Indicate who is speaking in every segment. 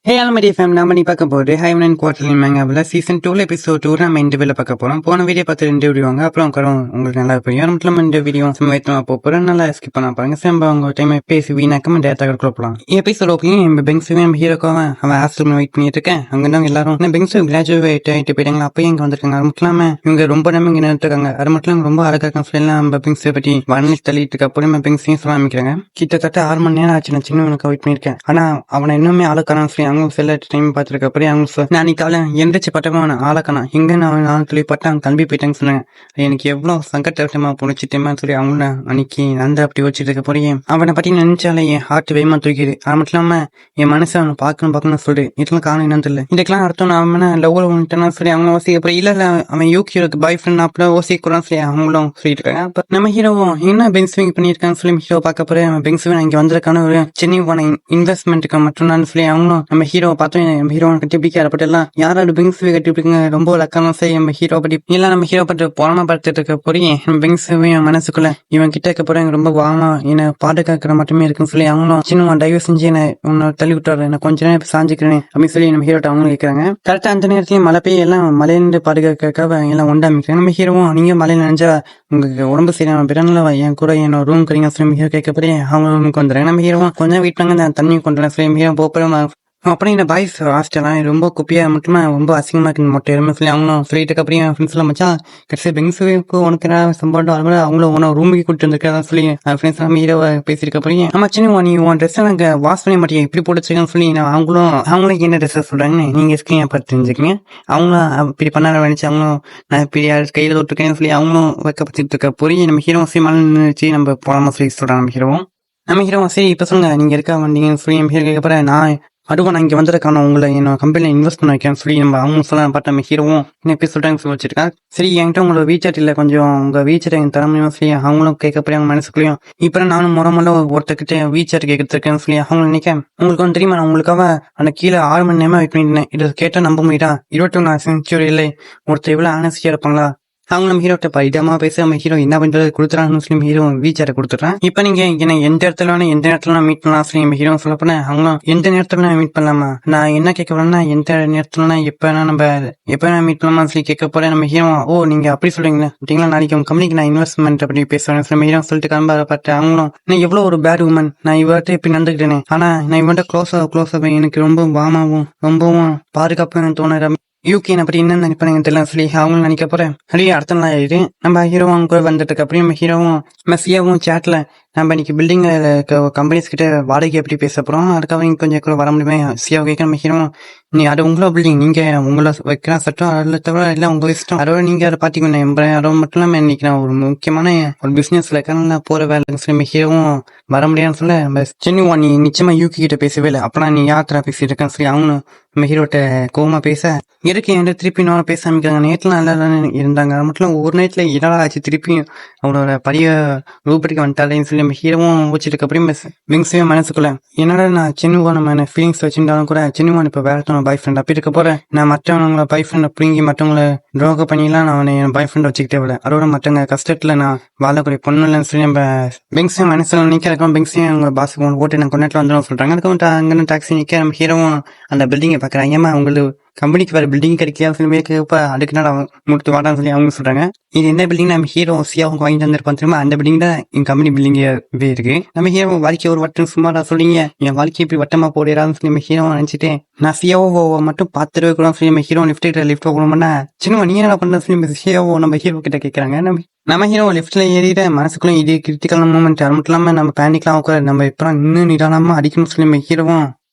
Speaker 1: ஹே ஆல்மடி fame நாம நீ பார்க்க போகுது ஹைவன் குவார்டர்லி மேங்காவில் சீசன் 2 எபிசோட் 2 நம்ம இன்டர்வியூல பார்க்க போறோம். போன வீடியோ பார்த்து இன்டர்வியூ வாங்க அப்புறம் உங்களுக்கு நல்லா புரியும். மட்டும் இந்த வீடியோ சும்மா போறோம், நல்லா ஸ்கிப் பண்ண பாருங்க. சேம்ப அவங்க டைம் பேசி வீணாக்க டேரக்டா கொடுக்கலாம். எபிசோட் ஓகே பெங்ஸுவே நம்ம ஹீரோக்காக அவன் ஹாஸ்டல் வெயிட் பண்ணிட்டு இருக்கேன். அங்கே எல்லாரும் பெங்ஸு கிராஜுவேட் ஆகிட்டு போயிட்டாங்க. அப்பயும் இங்க வந்திருக்காங்க. அது மட்டும் இல்லாம இவங்க ரொம்ப நேரம் இங்க நின்றுருக்காங்க. அது மட்டும் இல்லாம ரொம்ப அழகா நம்ம பெங்ஸை பற்றி வர்ணி தள்ளிட்டு இருக்க அப்புறம் நம்ம பெங்ஸையும் சொல்ல ஆரம்பிக்கிறாங்க. கிட்டத்தட்ட 6 மணி நேரம் ஆச்சு நான் சின்னவனுக்கு வெயிட் பண்ணிருக்கேன். ஆனா அவனை இன்னுமே ஆளுக்கான சொல்லி அவங்க சில டைம் பார்த்துருக்க அப்புறம் அவங்க நான் காலை எந்திரிச்சு பட்டமான ஆளக்கானா எங்க நான் சொல்லி பட்டாங்க கிளம்பி போயிட்டாங்க சொன்னாங்க. எனக்கு எவ்வளவு சங்கட்டமா போனிச்சுட்டேமா சொல்லி அவங்க அன்னைக்கு அந்த அப்படி வச்சுட்டு இருக்க போறேன். அவனை பத்தி நினைச்சாலே என் ஹார்ட் வேகமா தூக்கிடு. அது மட்டும் இல்லாம என் மனசை அவனை பார்க்கணும் சொல்லி இதெல்லாம் காரணம் என்னன்னு தெரியல. இதுக்கெல்லாம் அர்த்தம் அவன் லவ் வந்துட்டான்னு சொல்லி அவங்க யோசிக்க அப்புறம் இல்ல அவன் யூகியோருக்கு பாய் ஃப்ரெண்ட் அப்படி யோசிக்கிறான்னு சொல்லி அவங்களும் சொல்லிட்டு இருக்காங்க. அப்ப நம்ம ஹீரோவும் என்ன பென்ஸ்விங் பண்ணிருக்கான்னு சொல்லி ஹீரோ பார்க்க போறேன். அவன் பென்ஸ்விங் இங்க வந்திருக்கான ஒரு சென்னை போன இன்வெஸ்ட்மெண்ட்டுக்கு மட்டும் தான் சொல்லி அவங்களும் நம்ம ஹீரோ பார்த்தோம். ஹீரோ கட்டி பிடிக்க எல்லாம் யாராவது பெங்ஸ்வே கட்டி பிடிக்குங்க ரொம்ப லக்கான செய்ய நம்ம ஹீரோ பத்தி எல்லாம் நம்ம ஹீரோ பற்றி புறமா பார்த்துட்டு இருக்க போறீங்க. நம்ம பெங்ஸ்வையும் மனசுக்குள்ள இவன் கிட்ட இருக்க போறேன் ரொம்ப வாமா என்ன பாதுகாக்கிற மட்டுமே இருக்குன்னு சொல்லி அவங்களும் சின்ன தயவு செஞ்சு என்ன உன்னை தள்ளி விட்டாரு, என்ன கொஞ்ச நேரம் சாஞ்சிக்கிறேன் அப்படின்னு சொல்லி நம்ம ஹீரோட்ட அவங்களும் கேட்கறாங்க. கரெக்டா அந்த நேரத்தையும் மழை பெய்ய எல்லாம் மலையிலிருந்து பாதுகாக்க எல்லாம் உண்டாமிக்கிறேன். நம்ம ஹீரோவும் நீங்க மலையில நினைஞ்சா உங்களுக்கு உடம்பு சரியான பிறனால என் கூட என்ன ரூம் கறிங்க சொல்லி ஹீரோ கேட்க போறேன். அவங்க ரூமுக்கு வந்துடுறேன். நம்ம ஹீரோவும் கொஞ்சம் வீட்டு பண்ணாங்க தண்ணி கொண்டு சொல்லி ஹீரோ போறோம். அப்புறம் இந்த பாய்ஸ் ஹாஸ்டலாம் ரொம்ப குப்பியா மட்டுமா ரொம்ப அசிங்கமா இருக்கு மொட்டை எருமை சொல்லி அவங்களும் சொல்லிட்டு அப்புறம் ஃப்ரெண்ட்ஸ் எல்லாம் மச்சா கடைசி பெங்ஸுக்கு உனக்கு சம்பளம் அவங்களும் உன ரூமுக்கு கூட்டு வந்துருக்கா சொல்லி ஃப்ரெண்ட்ஸ் எல்லாம் ஹீரோவை பேசியிருக்க அப்புறம் நம்ம சின்ன நீ உன் ட்ரெஸ் நாங்க வாஷ் பண்ண மாட்டேன் இப்படி போட்டுச்சுன்னு சொல்லி அவங்களும் என்ன ட்ரெஸ் சொல்றாங்கன்னு நீங்க ஸ்கிரீன் பார்த்து தெரிஞ்சுக்கங்க. அவங்களும் இப்படி பண்ணாத நினைச்சு அவங்களும் நான் இப்படி கையில தொட்டுருக்கேன்னு சொல்லி அவங்களும் வைக்கப்பட்டு இருக்க புரிய நம்ம ஹீரோ சீமான நினைச்சு நம்ம போலாமா சொல்லி சொல்றாங்க. நம்ம ஹீரோ சரி இப்ப சொல்லுங்க நீங்க இருக்க வந்தீங்கன்னு சொல்லி நம்ம ஹீரோ கேட்க நான் அதுவும் நான் இங்க வந்திருக்கான உங்களை என்னோட கம்பெனில இன்வெஸ்ட் பண்ண வைக்கேன்னு சொல்லி நம்ம அவங்க சொல்ல பார்த்து நம்ம ஹீரோவும் என்ன எப்படி சொல்றாங்க சொல்லி வச்சிருக்காங்க. சரி என்கிட்ட உங்களோட வீச்சாட் இல்ல கொஞ்சம் உங்க வீச்சாட் எனக்கு தர முடியுமா சொல்லி அவங்களும் கேட்க போய் அவங்க மனசுக்குள்ளயும் இப்ப நானும் முறை ஒருத்தக்கிட்ட வீச்சாட் கேட்கறதுக்கேன்னு சொல்லி அவங்க நினைக்க உங்களுக்கு வந்து தெரியுமா நான் உங்களுக்காக அந்த கீழே 6 மணி நேரமா வெயிட் பண்ணிட்டேன். இதை கேட்டா நம்ப முடியுதா 21 செஞ்சுரி இல்லை ஒருத்தர் இவ்வளவு ஆனஸ்டியா இருப்பாங்களா. அவங்க நம்ம ஹீரோட்ட பரிதமா பேச நம்ம ஹீரோ என்ன பண்றது கொடுத்துறான்னு சொல்லி ஹீரோ வீச்சார கொடுத்துட்றான். இப்ப நீங்க என்ன எந்த இடத்துல வேணா எந்த நேரத்துல மீட் பண்ணலாம் சொல்லி நம்ம ஹீரோ சொல்ல போனேன். அவங்க எந்த நேரத்துல மீட் பண்ணலாமா நான் என்ன கேட்க போறேன்னா எந்த நேரத்துல எப்ப மீட் பண்ணலாமா சொல்லி கேட்க போறேன். நம்ம ஹீரோ ஓ நீங்க அப்படி சொல்றீங்களா அப்படிங்களா நாளைக்கு உங்க கம்பெனிக்கு நான் இன்வெஸ்ட்மெண்ட் அப்படி பேசுறேன் நம்ம ஹீரோ சொல்லிட்டு கிளம்ப பார்த்து அவங்களும் நான் எவ்வளவு ஒரு பேட் உமன் நான் இவர்கிட்ட இப்படி நடந்துக்கிட்டேனே ஆனா நான் இவன்ட்ட க்ளோஸ் எனக்கு ரொம்ப வாமாவும் ரொம்பவும் பாதுகாப்பு தோணுற யூகே அப்படி என்ன நினைப்பாங்க தெரியல சொல்லி அவங்களும் நினைக்க போறேன். அப்படியே அடுத்த நாள் ஆயிடுது. நம்ம ஹீரோவும் கூட வந்துட்டு இருக்கு. அப்படியே நம்ம ஹீரோவும் மெஸ்ஸியாவும் சேட்ல நம்ம இன்னைக்கு பில்டிங் கம்பெனிஸ் கிட்ட வாடகை எப்படி பேச போறோம் அதுக்காக கொஞ்சம் கூட வர முடியுமே சியா கேட்க நம்ம ஹீரோவும் நீ அது உங்களோட பில்டிங் நீங்க உங்களை வைக்கிற சட்டம் அதில் தவிர எல்லாம் உங்க இஷ்டம் அதோட நீங்க அதை பாத்தீங்கன்னா அதோட மட்டும் இல்லாம இன்னைக்கு நான் ஒரு முக்கியமான ஒரு பிசினஸ்ல இருக்காங்க போற வேலை சொல்லி நம்ம ஹீரோவும் வர முடியாதுன்னு சொல்ல நம்ம சின்ன நீ நிச்சயமா யூகி கிட்ட பேசவே இல்லை அப்பனா நீ யாத்திரா பேசிட்டு இருக்கேன்னு சொல்லி அவனும் நம்ம ஹீரோட்ட கோவமா பேச இருக்கு என்கிட்ட திருப்பி நான் பேச ஆரம்பிக்கிறாங்க. நேற்றுல நல்லா இருந்தாங்க அது மட்டும் ஒரு நேரத்துல இடலா ஆச்சு திருப்பியும் அவனோட பழைய ரூபடிக்கு வந்துட்டாலேன்னு சொல்லி நம்ம ஹீரோவும் வச்சுட்டு அப்புறம் விங்ஸே மனசுக்குள்ள என்னடா நான் சின்னமான ஃபீலிங்ஸ் வச்சிருந்தாலும் கூட சின்னவன் இப்ப வேற பாய் ஃப்ரெண்ட் அப்படி இருக்க போறேன் நான் மற்றவங்கள பாய் ஃப்ரெண்ட் பிடிங்கி மற்றவங்களை துரோக பண்ணிலாம் நான் என் பாய் ஃப்ரெண்ட் வச்சுக்கிட்டே விட அதோட மற்றவங்க கஷ்டத்துல நான் வாழக்கூடிய பொண்ணு இல்லைன்னு சொல்லி நம்ம பெங்ஸே மனசுல நிக்கிறக்கும் பெங்ஸே அவங்க பாசுக்கு ஓட்டு நான் கொண்டாட்டில் வந்துடும் சொல்றாங்க. அதுக்கு அங்கே டாக்ஸி நிக்க நம்ம ஹீரோவும் அந்த பில்டிங்கை பாக்குறாங்க. ஏமா உங்களுக்கு கம்பெனிக்கு வேற பில்டிங் கிடைக்கல சொல்லி அதுக்கு நாள் அவங்க முடித்து வாடான்னு சொல்லி அவங்க சொல்றாங்க. இது என்ன பில்டிங் நம்ம ஹீரோ சியாவுக்கு வாங்கிட்டு வந்திருப்பான் தெரியுமா அந்த பில்டிங் தான் என் கம்பெனி பில்டிங்கே இருக்கு. நம்ம ஹீரோ வாழ்க்கை ஒரு வட்டம் சும்மாடா சொல்லிங்க என் வாழ்க்கை இப்படி வட்டமா போடுறான்னு சொல்லி நம்ம ஹீரோ நினைச்சிட்டேன். நான் சியாவோ மட்டும் 10 ரூபாய் கூட சொல்லி நம்ம ஹீரோ லிஃப்ட் போகணும்னா சின்ன நீ என்ன பண்ண சொல்லி சியாவோ நம்ம ஹீரோ கிட்ட கேட்கறாங்க. நம்ம ஹீரோ லிஃப்ட்ல ஏறிட மனசுக்குள்ள இது கிரிட்டிக்கல் மூமெண்ட் அது மட்டும் இல்லாம நம்ம பேனிக்லாம் உட்கார நம்ம இப்ப இன்னும் நிதானமா அடிக்கணும்னு சொல்லி நம்ம ஹீரோவும்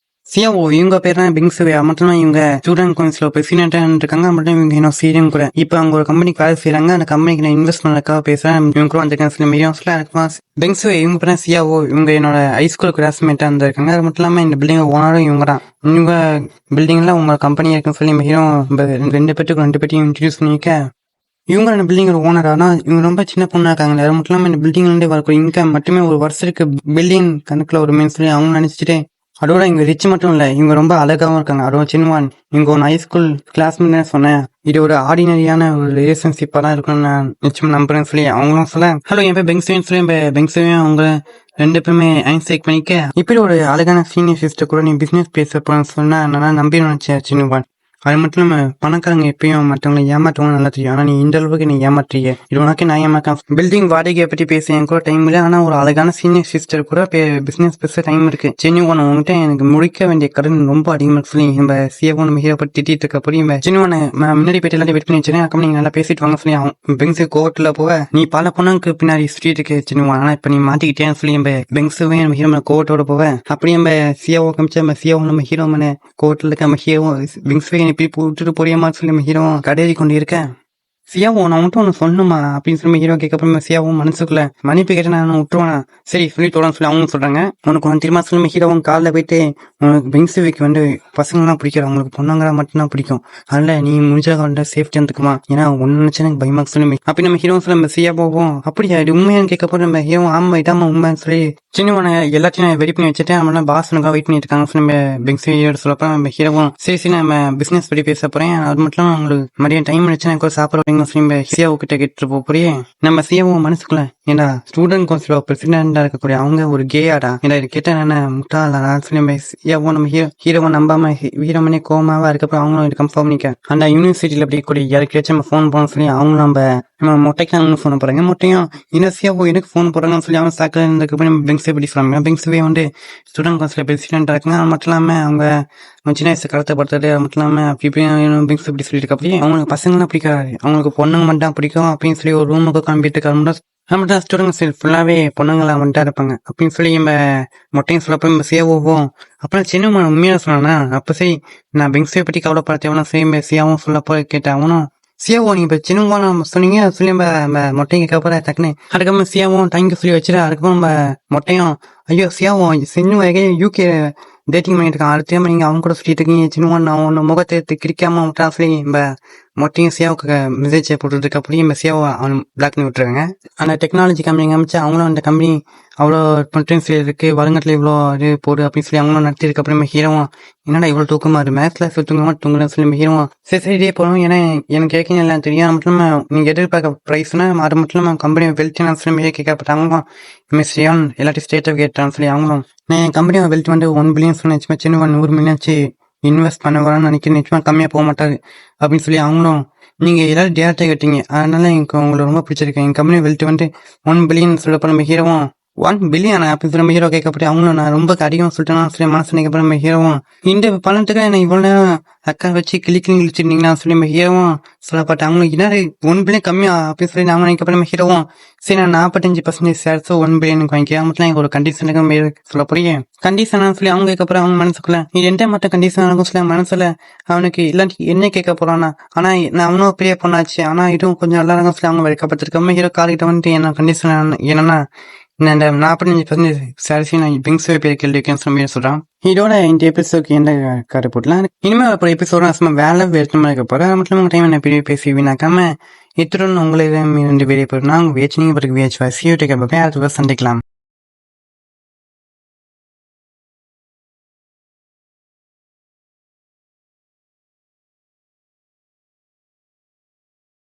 Speaker 1: சியாவோ இவங்க பேர் தான் பெங்ஸுவே மட்டும் இவங்க ஸ்டூடெண்ட் கவுன்சில பிரசிடென்டா இருக்காங்க மட்டும் இவங்க இன்னும் சீரியன் கூட இப்ப அவங்க ஒரு கம்பெனிக்கு வேலை செய்யறாங்க அந்த கம்பெனிக்கு நான் இன்வெஸ்ட் பண்ணதுக்காக பேசுறேன் இவங்க கூட வந்திருக்கேன். பெங்ஸுவே இவங்க பேர் சியாவோ இவங்க என்னோட ஹைஸ்கூல் கிளாஸ்மேட்டா இருந்திருக்காங்க. அது மட்டும் இல்லாம இந்த பில்டிங் ஓனரும் இவங்க தான் இவங்க பில்டிங்ல உங்க கம்பெனி இருக்குன்னு சொல்லி ஹீரோ 2 பேர்த்தையும் இன்ட்ரடியூஸ் பண்ணிக்க இவங்க ரெண்டு பில்டிங்கோட ஓனர் ஆனா இவங்க ரொம்ப சின்ன பொண்ணா இருக்காங்க. அது மட்டும் இல்லாம இந்த பில்டிங்ல இருந்தே வரக்கூடிய இன்கம் மட்டுமே ஒரு வருஷத்துக்கு பில்லியன் கணக்குல ஒரு மீன் சொல்லி அவங்க நினைச்சிட்டே அதோட இவங்க ரிச் மட்டும் இல்ல இவங்க ரொம்ப அழகாவும் இருக்காங்க. அதோட சின்னவான் இவங்க ஒரு ஹைஸ்கூல் கிளாஸ்மேட் சொன்னேன் இது ஒரு ஆர்டினரியான ஒரு ரிலேஷன்ஷிப்பா தான் இருக்கும்னு நான் நிச்சயம் நம்புறேன்னு சொல்லி அவங்களும் சொல்ல ஹலோ என் பேர் பெங்ஸுவேன்னு சொல்லி பெங்ஸுவே அவங்க 2 பேருமே ஹேண்ட்ஷேக் பண்ணிக்க, இப்படி ஒரு அழகான சீனியர் சிஸ்டர் கூட நீ பிசினஸ் பேச போறேன்னு சொன்னா நல்லா நம்பிடுவேன் சின்னவன். அது மட்டும் இல்லாம பணக்காரங்க எப்பயும் மற்றவங்களை ஏமாற்றுவாங்க நல்லா தெரியும். ஆனா நீ இந்த அளவுக்கு நீ ஏமாற்றிய, இது உனக்கு நான் ஏமாற்றான். பில்டிங் வாடகையை பற்றி பேச என் கூட டைம் இல்லை. ஆனா ஒரு அழகான சீனியர் சிஸ்டர் கூட பிசினஸ் பேச டைம் இருக்கு. சின்னவன் உங்ககிட்ட எனக்கு முடிக்க வேண்டிய கடன் ரொம்ப அதிகமா சொல்லி நம்ம சிஏஓ நம்ம ஹீரோ பற்றி திட்டிட்டு இருக்க புரியும். சின்னவனை முன்னாடி போயிட்டு எல்லாத்தையும் வெயிட் பண்ணி வச்சிருக்கேன். அக்கம் நீங்க நல்லா பேசிட்டு வாங்க சொல்லி அவன் பெங்ஸு கோர்ட்ல போக நீ பல பொண்ணுக்கு பின்னாடி ஸ்ட்ரீட் இருக்கு சின்னவன். ஆனா இப்ப நீ மாட்டிக்கிட்டேன்னு சொல்லி நம்ம பெங்ஸுவே நம்ம ஹீரோ கோர்ட்டோட போவ. அப்படியே நம்ம சிஏஓ காமிச்சு நம்ம சிஏஓ நம்ம ஹீரோ கோர்ட்ல இருக்க நம்ம ஹீரோ பெங்ஸுவே இப்படி போட்டுட்டு போறியமா சொல்லி நம்ம ஹீரோ கடையை கொண்டு இருக்கேன். சியாவோ நான் மட்டும் ஒன்று சொல்லணுமா அப்படின்னு சொல்லி ஹீரோ கேட்கப்பறம் சியாவும் மனசுக்குள்ள மன்னிப்பு கேட்டு நான் விட்டுருவேன். சரி சொல்லி தொடர்ந்து சொல்லி அவங்க சொல்றாங்க. உனக்கு ஒன்று திரும்ப சொல்லி ஹீரோவும் காலில் போயிட்டு உனக்கு பெங்ஸுவிக்கு பசங்களாம் பிடிக்கும், அவங்களுக்கு பொண்ணுங்களா மட்டும்தான் பிடிக்கும், அதனால நீ முடிஞ்ச சேஃப்டி வந்துக்குமா, ஏன்னா ஒன்னு நினைச்சு எனக்கு பயமா சொல்லி அப்படி நம்ம ஹீரோ சொல்ல நம்ம சியா போவோம். அப்படியா இது உண்மையானு கேட்கப்போ நம்ம ஹீரோ ஆமா இதாம உண்மைன்னு சொல்லி சின்னவனை எல்லாத்தையும் வெடி பண்ணி வச்சுட்டு அவனா பாசனுக்காக வெயிட் பண்ணிட்டு இருக்காங்க. நம்ம பெங்ஸுவியோட சொல்லப்போ நம்ம ஹீரோவும் சரி நம்ம பிசினஸ் பற்றி பேச போறேன், அது மட்டும் உங்களுக்கு மதியம் டைம் நினைச்சு எனக்கு சாப்பிட சியாவு கிட்ட கேட்டு போறியே. நம்ம சியாவு மனசுக்குள்ள ஏன்னா ஸ்டூடெண்ட் கவுன்சில் பிரசிடண்டா இருக்கக்கூடிய அவங்க ஒரு கேயாடா ஏன்னா இது கேட்ட என்ன முட்டாளா சொல்லி நம்ம சியாவோ நம்ம ஹீரோவை நம்பாம ஹீரோமனே கோமாவா இருக்கப்போ அவங்களும் கன்ஃபார்ம் பண்ணிக்க அந்த யூனிவர்சிட்டியில அப்படி கூடிய யாருக்காச்சும் நம்ம ஃபோன் போன சொல்லி அவங்க நம்ம மொட்டைக்கு ஃபோன் போறாங்க. மொட்டையும் இனசியாவோ எனக்கு ஃபோன் போறாங்கன்னு சொல்லி அவங்க சாக்கில் இருந்ததுக்கு நம்ம பெங்ஸே படி சொல்றாங்க. பெங்ஸுவே ஸ்டூடெண்ட் கவுன்சில் பிரசிடண்டா இருக்காங்க. அது மட்டும் இல்லாம அவங்க சின்ன வயசு கருத்தைப்படுத்துறது அது மட்டும் இல்லாம பெங்ஸ் இப்படி சொல்லிட்டு அப்படியே அவங்களுக்கு பசங்களாம் பிடிக்காது, அவங்களுக்கு பொண்ணுங்க மட்டும் பிடிக்கும் அப்படின்னு சொல்லி ஒரு ரூமுக்கு காமிட்டு நம்ம ஸ்டூடெண்ட்ஸ் ஃபுல்லாவே பொண்ணுங்களா வந்துட்டா இருப்பாங்க அப்படின்னு சொல்லி நம்ம மொட்டையும் சொல்லப்போ நம்ம சேவோம். அப்புறம் சின்ன உண்மையா சொன்னானா அப்ப சரி நான் பெங்ஸை பற்றி கவலைப்படுத்தவனா சரி சியாவும் சொல்லப்போ கேட்டேன். அவனும் சியாவோ நீங்க இப்ப சின்னவா நம்ம சொன்னீங்க சொல்லி நம்ம மொட்டையும் கேட்கப்போ டக்குன்னு அதுக்கப்புறம் சியாவும் டைங்க சொல்லி வச்சுட்டு அதுக்கப்புறம் நம்ம மொட்டையும் ஐயோ சியாவும் சின்ன யூகே டேட்டிங் பண்ணிட்டு இருக்கான், அடுத்த நீங்க அவங்க கூட சொல்லிட்டு இருக்கீங்க சின்னவன் நான் ஒன்னு முகத்தை கிரிக்காம விட்டான் சொல்லி நம்ம மொட்டையும் சியாவுக்கு மெசேஜ் போட்டுட்டு இருக்க அப்படியே நம்ம சியாவை அவன் பிளாக் பண்ணி விட்டுருவாங்க. அந்த டெக்னாலஜி கம்பெனி அமைச்சு அவங்களும் அந்த கம்பெனி அவ்வளோ பொட்டன்சியல் இருக்கு, வருங்கட்டில் இவ்வளோ இது போடு அப்படின்னு சொல்லி அவங்களும் நடத்திருக்கு. அப்புறம் ஹீரோவும் என்னடா இவ்வளோ தூக்கமா இருக்கு மேத்ஸ்ல தூக்கமா தூங்குறேன்னு சொல்லி ஹீரோவும் சரி போகணும் ஏன்னா எனக்கு கேட்க எல்லாம் தெரியும். அது மட்டும் இல்லாம நீங்க எதிர்பார்க்க ப்ரைஸ்னா அது மட்டும் இல்லாம கம்பெனி வெல்த்தின்னு சொல்லி கேட்கப்பட்டாங்க. மிஸ் ரியான் எல்லாத்தையும் ஸ்டேட்டாக கேட்டான்னு சொல்லி அவங்களும் நான் என் கம்பெனியோட வெல்த் $1 பில்லியன் சொல்லி சின்ன $100 மில்லியன் இன்வெஸ்ட் பண்ண வரான்னு நினைக்கிறேன், நிச்சயமா கம்மியா போக மாட்டாரு அப்படின்னு சொல்லி அவங்களும் நீங்க எல்லாரும் டேரக்டா கேட்டீங்க அதனால எனக்கு உங்களுக்கு ரொம்ப பிடிச்சிருக்கு, என் கம்பெனி வெல்த் $1 பில்லியன் சொல்லப்போ நம்ம ஹீரோவும் $1 பில்லியன் அப்படின்னு சொல்லி நம்ம ஹீரோ கேட்கப்பட்டு அவங்களும் நான் ரொம்ப அதிகம் சொல்லிட்டேன் சொல்லி மனசு நினைக்கப்ப நம்ம ஹீரோவும் இந்த பணத்துக்கு என்ன இவ்வளவு நேரம் அக்கா வச்சு கிழிச்சிருந்தீங்கன்னா சொல்லி நம்ம ஹீரோவும் சொல்லப்பட்ட அவங்களுக்கு என்ன $1 பில்லியன் கம்மியா அப்படின்னு சொல்லி நாம நினைக்கப்ப நம்ம ஹீரோவும் சரி நான் 45% ஷேர்ஸோ $1 பில்லியன் வாங்கிக்க மட்டும் எனக்கு ஒரு கண்டிஷனுக்கு சொல்ல புரியும் கண்டிஷனா சொல்லி அவங்க கேட்கப்பறம் அவங்க மனசுக்குள்ள இது எந்த மட்டும் கண்டிஷன் இருக்கும் சொல்லி மனசுல அவனுக்கு இல்லாட்டி என்ன கேட்க போறானா, ஆனா நான் அவனும் பெரிய பொண்ணாச்சு ஆனா இதுவும் கொஞ்சம் நல்லா இருக்கும் சொல்லி அவங்க வைக்கப்பட்டிருக்க ஹீரோ காலிக்கிட்ட வந்துட்டு என்ன கண்டிஷன் என்னன்னா இந்த 45% சரிசி நான் பிங்ஸ் பேர் கேள்வி வைக்கணும்னு சொல்றான். இதோட இந்த எபிசோடுக்கு எந்த கரு போட்டலாம் இனிமேல் அப்புறம் எபிசோட வேலை வேறுமா இருக்க போற மட்டும் டைம் என்ன பெரிய பேசி வீணாக்காம இத்துடன் உங்களிடம் இருந்து வெளியே போறோம்னா உங்க வேச்சு நீங்க பிறகு வேச்சு சந்திக்கலாம்.